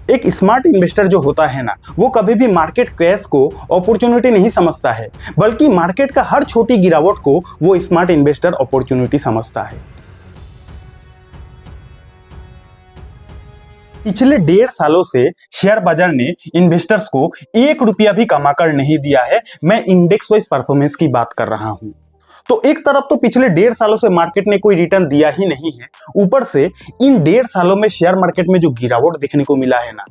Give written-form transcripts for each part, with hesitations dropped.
एक smart investor जो होता है ना, वो कभी भी मार्केट क्रैश को अपॉर्चुनिटी नहीं समझता है, बल्कि मार्केट का हर छोटी गिरावट को वो स्मार्ट इन्वेस्टर अपॉर्चुनिटी समझता है। पिछले 1.5 सालों से शेयर बाजार ने इन्वेस्टर्स को 1 रुपया भी कमाकर नहीं दिया है। मैं इंडेक्स वाइज परफॉर्मेंस की बात कर रहा हूं। तो एक तरफ तो पिछले 1.5 सालों से मार्केट ने कोई रिटर्न दिया ही नहीं है, ऊपर से इन 1.5 सालों में शेयर मार्केट में जो गिरावट देखने को मिला है ना,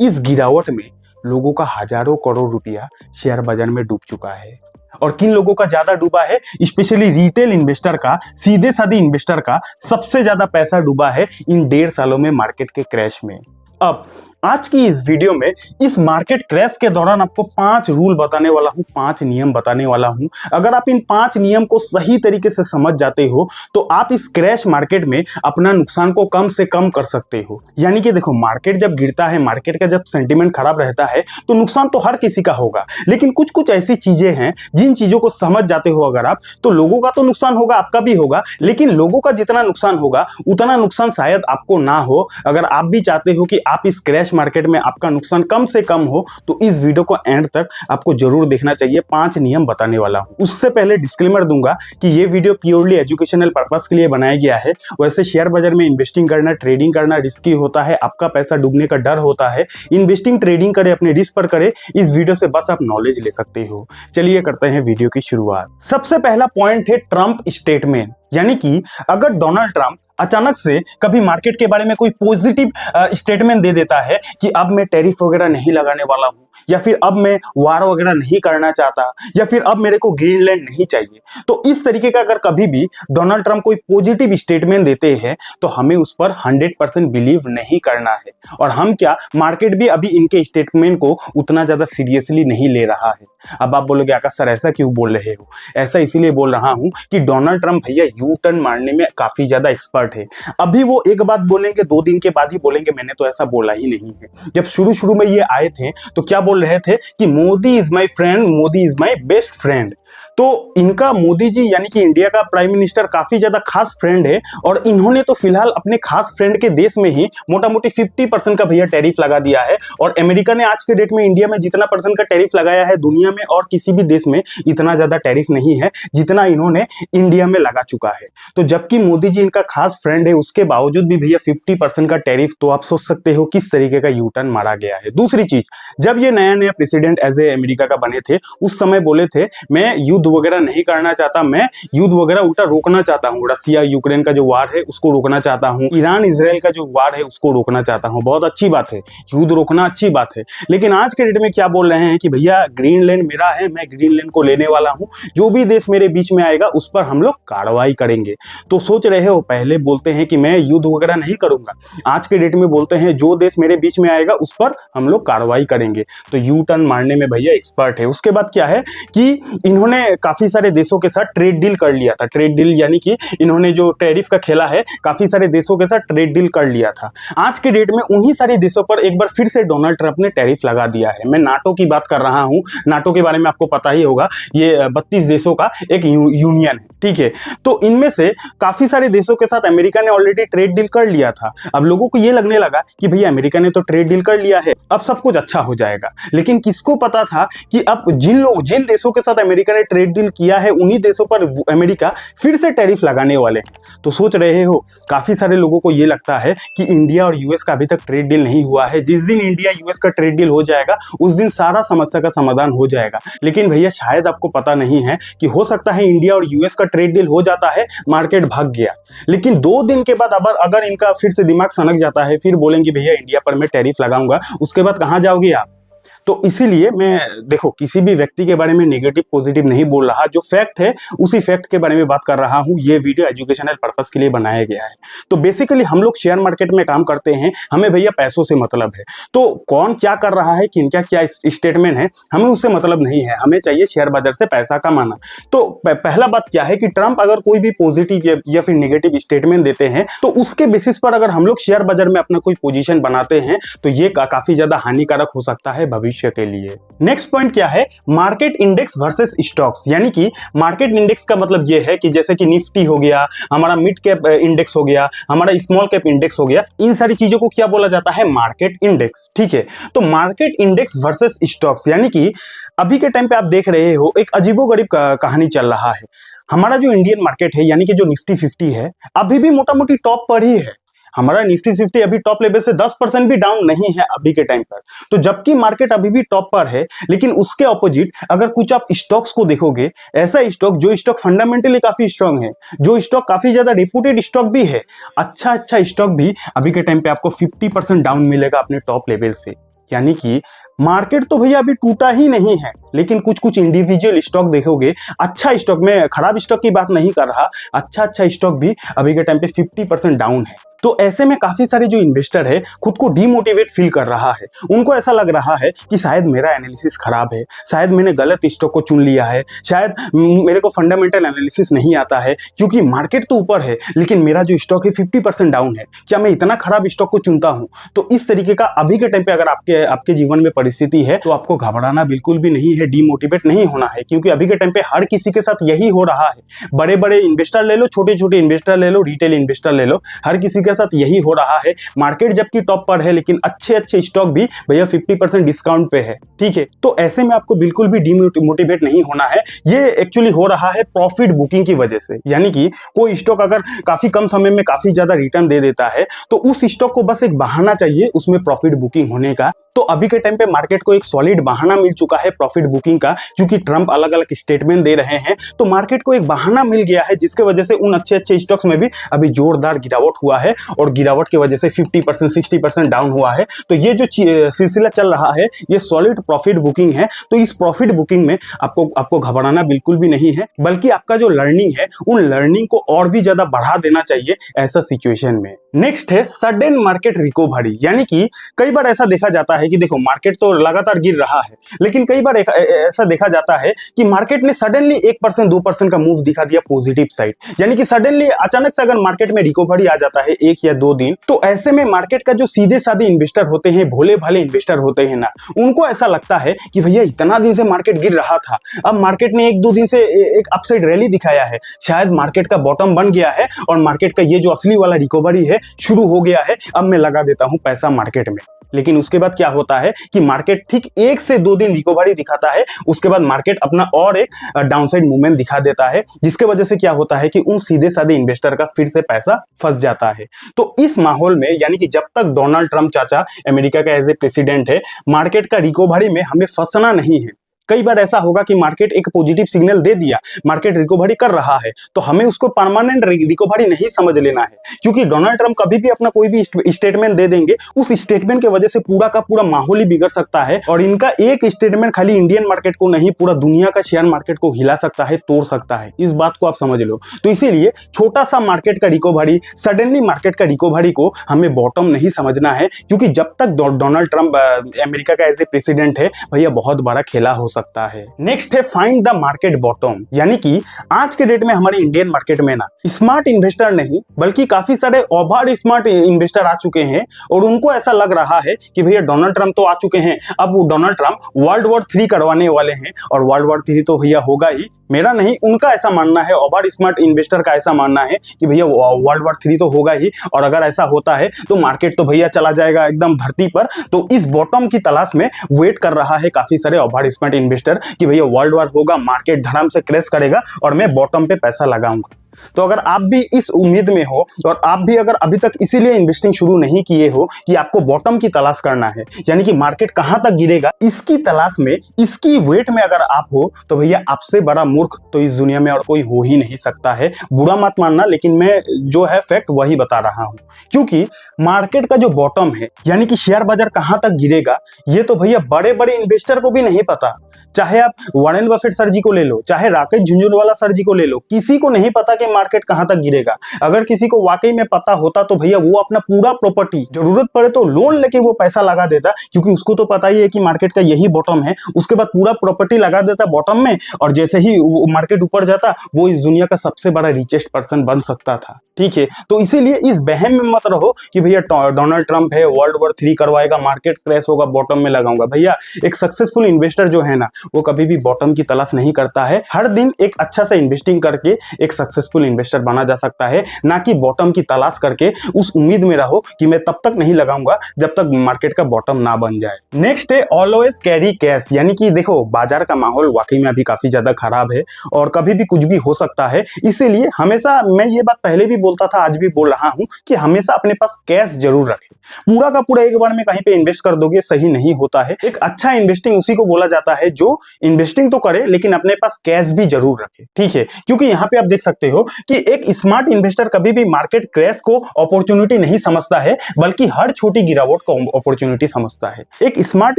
इस गिरावट में लोगों का हजारों करोड़ रुपया शेयर बाजार में डूब चुका है। और किन लोगों का ज्यादा डूबा है? स्पेशली रिटेल इन्वेस्टर का, सीधे साधे इन्वेस्टर का सबसे ज्यादा पैसा डूबा है इन 1.5 सालों में मार्केट के क्रैश में। अब आज की इस वीडियो में इस मार्केट क्रैश के दौरान आपको 5 रूल बताने वाला हूं, 5 नियम बताने वाला हूं। अगर आप इन 5 नियम को सही तरीके से समझ जाते हो तो आप इस क्रैश मार्केट में अपना नुकसान को कम से कम कर सकते हो। यानी कि देखो, मार्केट जब गिरता है, मार्केट का जब सेंटीमेंट खराब रहता है तो नुकसान तो हर किसी का होगा, लेकिन कुछ कुछ ऐसी चीजें हैं जिन चीजों को समझ जाते हो अगर आप, तो लोगों का तो नुकसान होगा, आपका भी होगा, लेकिन लोगों का जितना नुकसान होगा उतना नुकसान शायद आपको ना हो। अगर आप भी चाहते हो कि आप इस क्रैश मार्केट में आपका नुकसान कम से कम हो तो इस वीडियो को एंड तक आपको जरूर देखना चाहिए। 5 नियम बताने वाला हूं। उससे पहले डिस्क्लेमर दूंगा कि ये वीडियो प्योरली एजुकेशनल पर्पस के लिए बनाया गया है। वैसे शेयर बाजार में इन्वेस्टिंग करना, ट्रेडिंग करना रिस्की होता है, आपका पैसा डूबने का डर होता है। इन्वेस्टिंग ट्रेडिंग करे, अपने रिस्क पर करे, इस वीडियो से बस आप नॉलेज ले सकते हो। चलिए करते हैं वीडियो की शुरुआत। सबसे पहला पॉइंट है ट्रंप स्टेटमेंट। यानी कि अगर डोनाल्ड ट्रंप अचानक से कभी मार्केट के बारे में कोई पॉजिटिव स्टेटमेंट दे देता है कि अब मैं टैरिफ वगैरह नहीं लगाने वाला हूं, या फिर अब मैं वार वगैरह नहीं करना चाहता, या फिर अब मेरे को ग्रीनलैंड नहीं चाहिए, तो इस तरीके का अगर कभी भी डोनाल्ड ट्रंप कोई पॉजिटिव स्टेटमेंट देते हैं तो हमें उस पर 100% बिलीव नहीं करना है। और हम क्या, मार्केट भी अभी इनके स्टेटमेंट को उतना ज्यादा सीरियसली नहीं ले रहा है। अब आप बोलोगे आकाश सर ऐसा क्यों बोल रहे हो? ऐसा इसीलिए बोल रहा हूं कि डोनाल्ड ट्रंप भैया यू टर्न मारने में काफी ज्यादा एक्सपर्ट है। अभी वो एक बात बोलेंगे, 2 दिन के बाद ही बोलेंगे मैंने तो ऐसा बोला ही नहीं है। जब शुरू शुरू में ये आए थे तो क्या बोल रहे थे कि Modi is my friend, Modi is my best friend. तो इनका मोदी जी यानी कि इंडिया का प्राइम मिनिस्टर काफी ज्यादा खास फ्रेंड है, और इन्होंने तो फिलहाल अपने खास फ्रेंड के देश में ही मोटा मोटी 50% का भैया टैरिफ लगा दिया है। और अमेरिका ने आज के डेट में इंडिया में जितना % का टैरिफ लगाया है, दुनिया में और किसी भी देश में इतना ज्यादा टैरिफ नहीं है जितना इन्होंने इंडिया में लगा चुका है। तो जबकि मोदी जी इनका खास फ्रेंड है, उसके बावजूद भी भैया 50% का टैरिफ, तो आप सोच सकते हो किस तरीके का यू टर्न मारा गया है। दूसरी चीज, जब ये नया नया प्रेसिडेंट एज ए अमेरिका का बने थे, उस समय बोले थे मैं युद्ध वगैरह नहीं करना चाहता, मैं युद्ध वगैरह उल्टा रोकना चाहता हूं। रसिया यूक्रेन का जो वार है उसको रोकना चाहता हूं, ईरान इजराइल का जो वार है उसको रोकना चाहता हूं। बहुत अच्छी बात है, युद्ध रोकना अच्छी बात है, लेकिन आज के डेट में क्या बोल रहे हैं कि भैया ग्रीनलैंड मेरा है, मैं ग्रीनलैंड को लेने वाला हूं, जो भी देश मेरे बीच में आएगा उस पर हम लोग कार्रवाई करेंगे। तो सोच रहे हो, पहले बोलते हैं कि मैं युद्ध वगैरह नहीं करूंगा, आज के डेट में बोलते हैं जो देश मेरे बीच में आएगा उस पर हम लोग कार्रवाई करेंगे। तो यू टर्न मारने में भैया एक्सपर्ट है। उसके बाद क्या है कि इन्होंने काफी सारे देशों के साथ ट्रेड डील कर लिया था। ट्रेड डील यानी कि इन्होंने जो टैरिफ का खेला है, काफी सारे देशों के साथ ट्रेड डील कर लिया था। आज के डेट में उन्हीं सारे देशों पर एक बार फिर से डोनाल्ड ट्रंप ने टैरिफ लगा दिया है। मैं नाटो की बात कर रहा हूं। नाटो के बारे में आपको पता ही होगा, ये 32 देशों का एक यूनियन है, ठीक है। तो इनमें से काफी सारे देशों के साथ अमेरिका ने ऑलरेडी ट्रेड डील कर लिया था। अब लोगों को ये लगने लगा कि भैया अमेरिका ने तो ट्रेड डील कर लिया है, अब सब कुछ अच्छा हो जाएगा। लेकिन किसको पता था कि अब जिन देशों के साथ अमेरिका ने ट्रेड डील किया है उन्हीं देशों पर अमेरिका फिर से टैरिफ लगाने वाले हैं। तो सोच रहे हो, काफी सारे लोगों को यह लगता है कि इंडिया और यूएस का अभी तक ट्रेड डील नहीं हुआ है। जिस दिन इंडिया यूएस का ट्रेड डील हो जाएगा उस दिन सारा समस्या का समाधान हो जाएगा। लेकिन भैया शायद आपको पता नहीं है कि हो सकता है इंडिया और यूएस का ट्रेड डील हो जाता है, मार्केट भाग गया, लेकिन 2 दिन के बाद अगर इनका फिर से दिमाग सनक जाता है, फिर बोलेंगे भैया इंडिया पर मैं टैरिफ लगाऊंगा, उसके बाद कहां जाओगे आप? तो इसीलिए मैं, देखो, किसी भी व्यक्ति के बारे में नेगेटिव पॉजिटिव नहीं बोल रहा, जो फैक्ट है उसी फैक्ट के बारे में बात कर रहा हूं। ये वीडियो एजुकेशनल पर्पस के लिए बनाया गया है। तो बेसिकली हम लोग शेयर मार्केट में काम करते हैं, हमें भैया पैसों से मतलब है। तो कौन क्या कर रहा है, किनका क्या स्टेटमेंट है, हमें उससे मतलब नहीं है, हमें चाहिए शेयर बाजार से पैसा कमाना। तो पहला बात क्या है कि ट्रंप अगर कोई भी पॉजिटिव या फिर नेगेटिव स्टेटमेंट देते हैं तो उसके बेसिस पर अगर हम लोग शेयर बाजार में अपना कोई पोजीशन बनाते हैं तो ये काफी ज्यादा हानिकारक हो सकता है भविष्य भविष्य के लिए। नेक्स्ट पॉइंट क्या है, मार्केट इंडेक्स वर्सेस स्टॉक्स। यानी कि मार्केट इंडेक्स का मतलब ये है कि जैसे कि निफ्टी हो गया, हमारा मिड कैप इंडेक्स हो गया, हमारा स्मॉल कैप इंडेक्स हो गया, इन सारी चीजों को क्या बोला जाता है, मार्केट इंडेक्स। ठीक है, तो मार्केट इंडेक्स वर्सेस स्टॉक्स, यानी कि अभी के टाइम पे आप देख रहे हो एक अजीबोगरीब कहानी चल रहा है। हमारा जो इंडियन मार्केट है, यानी कि जो निफ्टी 50 है, अभी भी मोटा मोटी टॉप पर ही है। हमारा निफ्टी 50 अभी टॉप लेवल से 10% भी डाउन नहीं है अभी के टाइम पर। तो जबकि मार्केट अभी भी टॉप पर है, लेकिन उसके ऑपोजिट अगर कुछ आप स्टॉक्स को देखोगे, ऐसा स्टॉक जो स्टॉक फंडामेंटली काफी स्ट्रांग है, जो स्टॉक काफी ज्यादा रेपुटेड स्टॉक भी है, अच्छा स्टॉक भी अभी के टाइम पे आपको 50% डाउन मिलेगा अपने टॉप लेवल से। यानी कि मार्केट तो भैया अभी टूटा ही नहीं है, लेकिन कुछ कुछ इंडिविजुअल स्टॉक देखोगे, अच्छा स्टॉक, में खराब स्टॉक की बात नहीं कर रहा, अच्छा स्टॉक भी अभी के टाइम पे 50% डाउन है। तो ऐसे में काफी सारे जो इन्वेस्टर है खुद को डिमोटिवेट फील कर रहा है। उनको ऐसा लग रहा है कि शायद मेरा एनालिसिस खराब है, शायद मैंने गलत स्टॉक को चुन लिया है, शायद मेरे को फंडामेंटल एनालिसिस नहीं आता है, क्योंकि मार्केट तो ऊपर है लेकिन मेरा जो स्टॉक है 50% डाउन है, क्या मैं इतना खराब स्टॉक को चुनता हूं। तो इस तरीके का अभी के टाइम पे अगर आपके जीवन में परिस्थिति है, तो आपको घबराना बिल्कुल भी नहीं है, डिमोटिवेट नहीं होना है, क्योंकि अभी के टाइम पे हर किसी के साथ यही हो रहा है। बड़े बड़े इन्वेस्टर ले लो, छोटे छोटे इन्वेस्टर ले लो, रिटेल इन्वेस्टर ले लो, हर किसी के साथ यही हो रहा है। मार्केट जबकि टॉप पर है, लेकिन अच्छे स्टॉक भी भैया 50% डिस्काउंट पे है। ठीक है, तो ऐसे में आपको बिल्कुल भी डिमोटिवेट नहीं होना है। ये एक्चुअली हो रहा है प्रॉफिट बुकिंग की वजह से। यानी कि कोई स्टॉक अगर काफी कम समय में काफी ज्यादा रिटर्न दे देता है, तो उस स्टॉक को बस एक बहाना चाहिए उसमें प्रॉफिट बुकिंग होने का। तो अभी के टाइम पे मार्केट को एक सॉलिड बहाना मिल चुका है प्रॉफिट बुकिंग का, क्योंकि ट्रंप अलग अलग स्टेटमेंट दे रहे हैं। तो मार्केट को एक बहाना मिल गया है, जिसके वजह से उन अच्छे स्टॉक्स में भी अभी जोरदार गिरावट हुआ है, और गिरावट की वजह से 50% 60% डाउन हुआ है। तो ये जो सिलसिला चल रहा है, ये सॉलिड प्रॉफिट बुकिंग है। तो इस प्रॉफिट बुकिंग में आपको घबराना बिल्कुल भी नहीं है, बल्कि आपका जो लर्निंग है, उन लर्निंग को और भी ज्यादा बढ़ा देना चाहिए ऐसा सिचुएशन में। नेक्स्ट है सडन मार्केट रिकवरी। यानी कि कई बार ऐसा देखा जाता है कि देखो मार्केट तो लगातार गिर रहा है, लेकिन कई बार ऐसा देखा जाता है कि मार्केट ने सडनली 1% 2% का मूव दिखा दिया पॉजिटिव साइड। यानी कि सडनली अचानक से अगर मार्केट में रिकवरी आ जाता है 1 या 2 दिन, तो ऐसे में मार्केट का जो सीधे साधे इन्वेस्टर होते हैं, भोले भाले इन्वेस्टर होते हैं ना, उनको ऐसा लगता है कि भैया इतना दिन से मार्केट गिर रहा था, अब मार्केट ने 1-2 दिन से एक अपसाइड रैली दिखाया है, शायद मार्केट का बॉटम बन गया है और मार्केट का ये जो असली वाला रिकवरी है शुरू हो गया है, अब मैं लगा देता हूं पैसा मार्केट में। लेकिन उसके बाद क्या होता है कि मार्केट ठीक 1 से 2 दिन रिकवरी दिखाता है, उसके बाद मार्केट अपना और एक डाउनसाइड मूवमेंट दिखा देता है, जिसके वजह से क्या होता है कि उन सीधे साधे इन्वेस्टर का फिर से पैसा फंस जाता है। तो इस माहौल में, यानी कि जब तक डोनाल्ड ट्रंप चाचा अमेरिका का एज ए प्रेसिडेंट है, मार्केट का रिकवरी में हमें फंसना नहीं है। कई बार ऐसा होगा कि मार्केट एक पॉजिटिव सिग्नल दे दिया, मार्केट रिकवरी कर रहा है, तो हमें उसको परमानेंट रिकवरी नहीं समझ लेना है, क्योंकि डोनाल्ड ट्रंप कभी भी अपना कोई भी स्टेटमेंट दे देंगे, उस स्टेटमेंट की वजह से पूरा का पूरा माहौल ही बिगड़ सकता है। और इनका एक स्टेटमेंट खाली इंडियन मार्केट को नहीं, पूरा दुनिया का शेयर मार्केट को हिला सकता है, तोड़ सकता है। इस बात को आप समझ लो। तो इसीलिए छोटा सा मार्केट का रिकवरी, सडनली मार्केट का रिकवरी को हमें बॉटम नहीं समझना है, क्योंकि जब तक डोनाल्ड ट्रंप अमेरिका का एज ए प्रेसिडेंट है, भैया बहुत बड़ा खेला हो सकता है। नेक्स्ट है फाइंड द मार्केट बॉटम। यानी कि आज के डेट में हमारे इंडियन मार्केट में ना स्मार्ट इन्वेस्टर नहीं, बल्कि काफी सारे ओवर स्मार्ट इन्वेस्टर आ चुके हैं, और उनको ऐसा लग रहा है कि भैया डोनाल्ड ट्रंप तो आ चुके हैं, अब वो डोनाल्ड ट्रंप वर्ल्ड वॉर 3 करवाने वाले हैं, और वर्ल्ड वॉर 3 तो भैया होगा ही। मेरा नहीं, उनका ऐसा मानना है, ओवर स्मार्ट इन्वेस्टर का ऐसा मानना है कि भैया वर्ल्ड वॉर 3 तो होगा ही, और अगर ऐसा होता है तो मार्केट तो भैया चला जाएगा एकदम धरती पर। तो इस बॉटम की तलाश में वेट कर रहा है काफी सारे ओवर स्मार्ट इन्वेस्टर कि भैया वर्ल्ड वॉर होगा, मार्केट धड़ाम से क्रैश करेगा और मैं बॉटम पे पैसा लगाऊंगा। तो अगर आप भी इस उम्मीद में हो, और आप भी अगर अभी तक इसीलिए इन्वेस्टिंग शुरू नहीं किए हो कि आपको बॉटम की तलाश करना है, यानी कि मार्केट कहां तक गिरेगा इसकी तलाश में, इसकी वेट में अगर आप हो, तो भैया आपसे बड़ा मूर्ख तो इस दुनिया में और कोई हो ही नहीं सकता है। बुरा मत मानना, लेकिन मैं जो है फैक्ट वही बता रहा हूं, क्योंकि मार्केट का जो बॉटम है, यानी कि शेयर बाजार कहां तक गिरेगा, ये तो भैया बड़े बड़े इन्वेस्टर को भी नहीं पता। चाहे आप वॉरेन बफेट सर जी को ले लो, चाहे राकेश झुंझुनवाला सर जी को ले लो, किसी को नहीं पता कि कि मार्केट कहां तक गिरेगा। अगर किसी को वाकई में पता होता तो भैया वो अपना पूरा प्रॉपर्टी, जरूरत पड़े तो लोन लेके वो पैसा लगा देता, क्योंकि उसको तो पता ही है कि मार्केट का यही बॉटम है। उसके बाद पूरा प्रॉपर्टी लगा देता बॉटम में, और जैसे ही मार्केट ऊपर जाता वो इस दुनिया का सबसे बड़ा रिचेस्ट पर्सन बन सकता था। ठीक है, तो इसीलिए इस बहम में मत रहो कि भैया डोनाल्ड ट्रंप है, वर्ल्ड वॉर 3 करवाएगा, मार्केट क्रैश होगा, बॉटम में लगाऊंगा। भैया एक सक्सेसफुल इन्वेस्टर जो है ना, वो कभी भी बॉटम की तलाश नहीं करता है। हर दिन एक अच्छा सा इन्वेस्टिंग करके एक सक्सेसफुल इन्वेस्टर बना जा सकता है, ना कि बॉटम की तलाश करके उस उम्मीद में रहो कि मैं तब तक नहीं लगाऊंगा जब तक मार्केट का बॉटम ना बन जाए। नेक्स्ट है ऑलवेज कैरी कैश, यानी कि देखो बाजार का माहौल वाकई में अभी काफी ज्यादा खराब है और कभी भी कुछ भी हो सकता है। इसीलिए हमेशा, मैं ये बात पहले भी बोलता था, आज भी बोल रहा हूं कि हमेशा अपने पास कैश जरूर रखें। पूरा का पूरा एक बार में कहीं पे इन्वेस्ट कर दोगे, सही नहीं होता है। एक अच्छा इन्वेस्टिंग उसी को बोला जाता है जो इन्वेस्टिंग तो करे लेकिन अपने पास कैश भी जरूर रखे। ठीक है, क्योंकि यहाँ पे आप देख सकते हो कि एक स्मार्ट इन्वेस्टर कभी भी मार्केट क्रैश को अपॉर्चुनिटी नहीं समझता है, बल्कि हर छोटी गिरावट को अपॉर्चुनिटी समझता है। एक स्मार्ट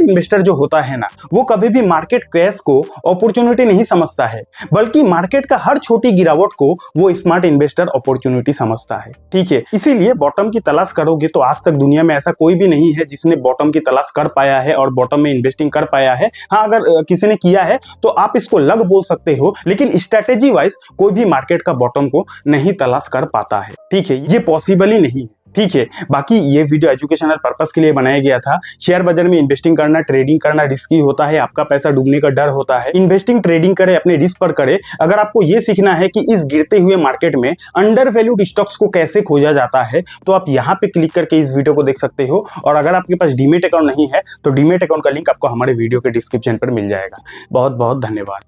इन्वेस्टर जो होता है ना, वो कभी भी मार्केट क्रैश को अपॉर्चुनिटी नहीं समझता है, बल्कि मार्केट का हर छोटी गिरावट को वो स्मार्ट इन्वेस्टर अपॉर्चुनिटी समझता है। ठीक है, इसीलिए बॉटम की तलाश करोगे तो आज तक दुनिया में ऐसा कोई भी नहीं है जिसने बॉटम की तलाश कर पाया है और बॉटम में इन्वेस्टिंग कर पाया है। हाँ, अगर किसी ने किया है तो आप इसको लग बोल सकते हो, लेकिन स्ट्रेटेजी वाइज कोई भी मार्केट का बॉटम को नहीं तलाश कर पाता है। ठीक है, ये पॉसिबल ही नहीं है। ठीक है, बाकी ये वीडियो एजुकेशनल पर्पस के लिए बनाया गया था। शेयर बाजार में इन्वेस्टिंग करना, ट्रेडिंग करना रिस्की होता है, आपका पैसा डूबने का डर होता है। इन्वेस्टिंग ट्रेडिंग करे, अपने रिस्क पर करे। अगर आपको ये सीखना है कि इस गिरते हुए मार्केट में अंडर वैल्यूड स्टॉक्स को कैसे खोजा जाता है, तो आप यहाँ पे क्लिक करके इस वीडियो को देख सकते हो। और अगर आपके पास डीमेट अकाउंट नहीं है तो डीमेट अकाउंट का लिंक आपको हमारे वीडियो के डिस्क्रिप्शन पर मिल जाएगा। बहुत बहुत धन्यवाद।